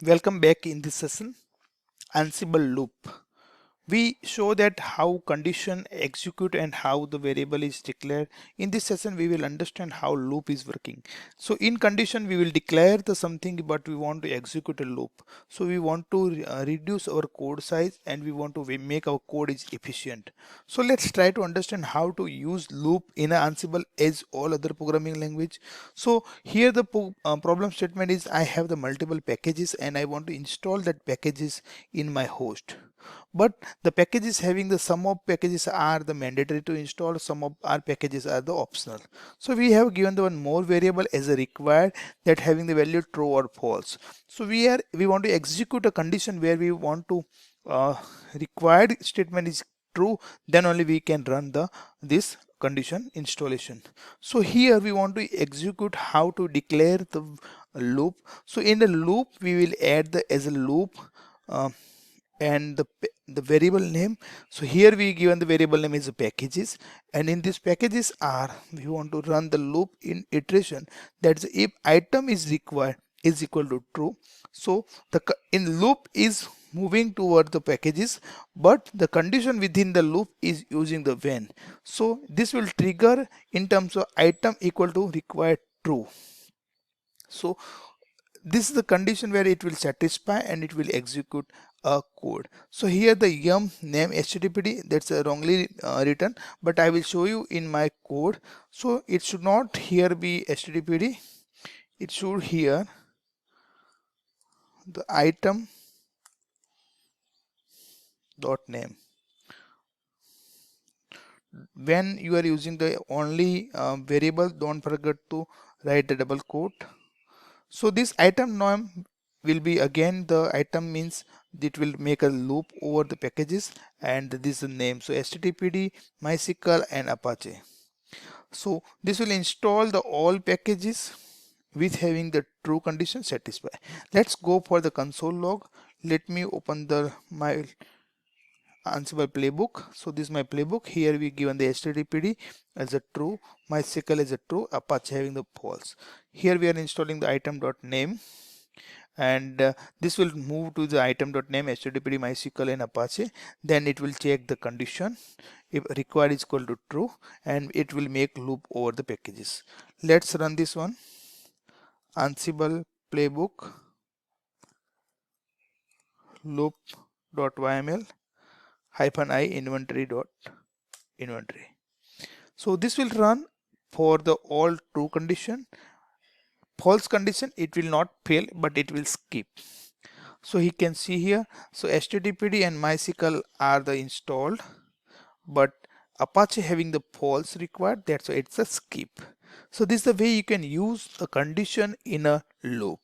Welcome back in this session. Ansible loop. We show that how condition execute and how the variable is declared. In this session we will understand how loop is working. So in condition we will declare the something, but we want to execute a loop. So we want to reduce our code size and we want to make our code is efficient. So let's try to understand how to use loop in a Ansible as all other programming language. So here the problem statement is I have the multiple packages and I want to install that packages in my host. But the packages having the some of packages are the mandatory to install, some of our packages are the optional. So we have given the one more variable as a required that having the value true or false. So we want to execute a condition where we want to required statement is true, then only we can run this condition installation. So here we want to execute how to declare the loop. So in the loop we will add the as a loop uh, and the variable name. So here we given the variable name is packages, and in these packages are we want to run the loop in iteration, that's if item is required is equal to true. So the in loop is moving toward the packages, but the condition within the loop is using the when. So this will trigger in terms of item equal to required true. So this is the condition where it will satisfy and it will execute a code. So here the yum name httpd, that's wrongly written, but I will show you in my code. So it should not here be httpd, it should here the item dot name. When you are using the only variable, don't forget to write the double quote. So this item name will be again the item means it will make a loop over the packages, and this is the name. So httpd, MySQL and Apache. So this will install the all packages with having the true condition satisfied. Let's go for the console log. Let me open the my Ansible playbook. So this is my playbook. Here we given the httpd as a true, MySQL as a true, Apache having the false. Here we are installing the item.name, and this will move to the item.name httpd, MySQL and Apache. Then it will check the condition if required is equal to true, and it will make loop over the packages. Let's run this one. Ansible playbook loop.yml -i inventory. So this will run for the all true condition. False condition it will not fail, but it will skip. So he can see here, so httpd and MySQL are the installed, but Apache having the false required, that's why it's a skip. So this is the way you can use a condition in a loop.